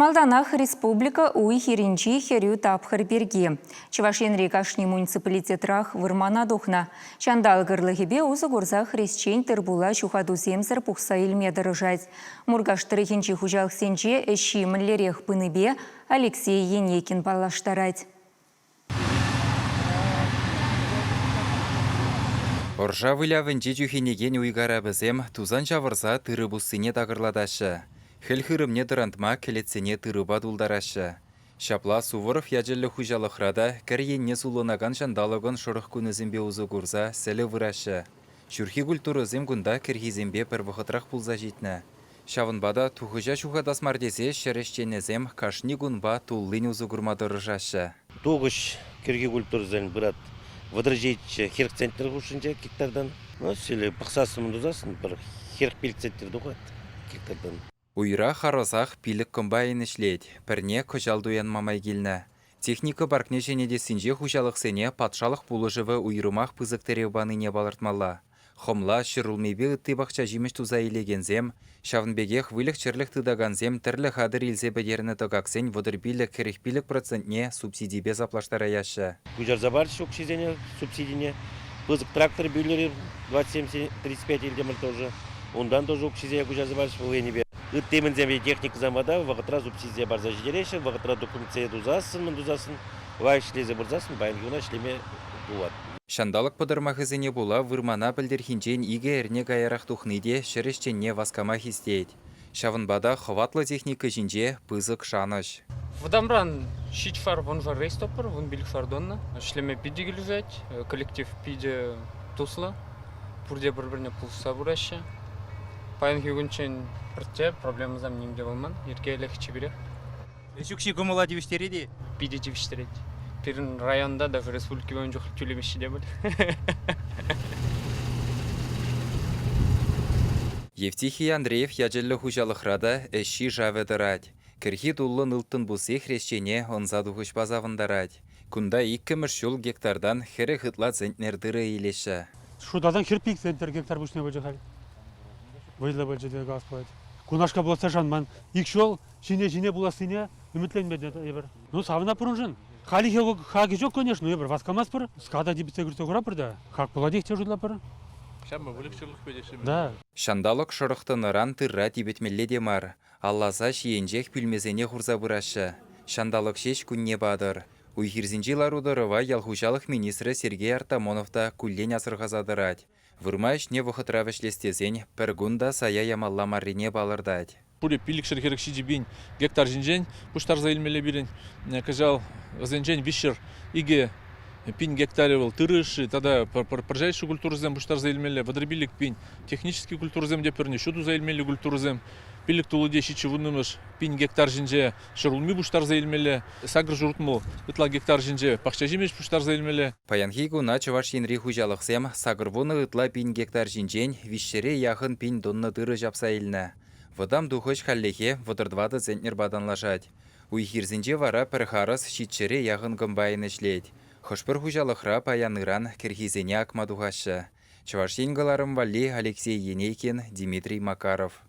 Малданах республика уй хиринчи херю тапхыр берге. Чувашенри кашни муниципалитетрах вырмана духна. Чандал гырлыгебе узы гурза хресчень тырбула чухаду земзір пухса илме дырыжать. Мургаштыры хинчи хужалық сенче эши міллерех пыныбе Алексей Енекин балаштарать. Оржа вылявынче чухенеген уйгара бізем тузан жавырса тырыбуссыне тағырладашы. Хіл-хірімне дырантма келетсене тырыба дулдарашы. Шапла Суворов яжелі хужалықрада кәрйенне сулынаган жандалығын шұрық күнізімбе ұзы күрза сәлі вырашы. Шүрхи культурызым күнда кіргізімбе бір вұқытрақ пулза жетні. Шавынбада тухыжа шухадас мардезе шәрішченезем кашни күнба туллын ұзы күрмадырыжашы. Туғыш кіргі культурызын бірат выдражейчі херк центр ғушынча гектардан. Сөйлі пақсасын мұндызасын бір херк пилік центр дұғат гектардан. Уйра харозах пилік комбайн ішлет, пірне көжалдуян мамай келні. Техника баркне женеде сінже хужалық сене патшалық пулыжывы уйрымақ пызықтыре баныне балыртмала. Хомла шырылмебе үтті бақча жиміш туза елегензем, шавынбегех вылық чырлық тыдаганзем тірлі қадыр елзе бәдеріні тоғақсен водырбилік керекпилік процентне субсидибе заплаштара яшы. Күжарза бар шок шизене субсидине, пызық трактор бюллері 27-35 елдемір тоже. Ондан тоже окшизея күжарза бар шок енебе. Үттемін земе техника замада, вағытра субсидия бар за жидереші, вағытра документция дузасын, вай шлезе бұрзасын, байынгына шлеме дуат. Шандалық подырмахызыне була вырмана білдірхінчен иге әрне гайарақ тухныде шырышченне васкама хистейд. Шавынбада хватлы техника жинже пызык шаныш. Вдамран шичфар вон вар рейстоппер, вон билікфар донна. Шлеме пиде гілізет, коллектив пиде тусла, пурде бір-біріне пулса бұрашы. Пайынғы күнчен бірте проблема зам немде болман, ерке әліқчі берек. Шукши кумула девіштереді? Пиде девіштереді. Перін районда даже республики бойын жоқлып төлемеші де бұл. Евтихий Андреев яжелі хужалықрада әші жаведырад. Кірхи дұллын ұлттын бұсы хрещене онзаду хүш базавындарад. Күнда 2 міршул гектардан хері хытла центнердірі елеші. Шудадан херпик центр гектар бұшне бөжі қали. Выйлы бөжі де газ қойды. Күнашқа болса жанман, икшол жіне бұласыне үмітленмеді ебір. Ну, савына пұрын жын. Хали хаги жоқ, конечно, ебір. Васкамас пыр, скада дебіце күрті құра пырда. Хак бұладек те жудла пыр. Шамма бұлік шырлық бөдеші. Да. Шандалық шырықтыныран тырра тибетмелле демар. Аллаза шиенжек пүлмезене хурза бұрашы. Шандалық шеш күнне бадыр. Уйхирзинжилар удырыва ялхужалық министрі Сергей Артамоновта күллен асырғазадырад. Вырмаш не вұхытравышлестезен піргунда сая ямалла маррине балырдад. Пуле пилік шырхерік шидебен гектар жинжен, пұштар заилмеле берін. Кажал, зенжен вишер иге пин гектаре был тырышы, тогда прожайший культурзем пұштар заилмеле, водробилік пин, технический культурзем деперне, шуду заилмеле культурзем. Пилік тулуде шичі вынымыш пин гектар жинже шырулми пұштар заилмеле, сагр жұртмыл, ытла гектар жинже пақша жемеш пұштар заилмеле. Паянхи гуна чуваш енри хужалықсем сагырвуны ытла пин гектар жинжен вишшере яхын пин донны тыры жапса елні. Вадам духоч халлехе водырдвады центнер баданлажать. Уйхирзинже вара пірхарыс шитшере яғын гымбайын ішлет. Хошпыр хужалықра паяныран кірхизене акмадуғашы. Чуваш енгаларым валли Алексей Енекин, Дмитрий Макаров.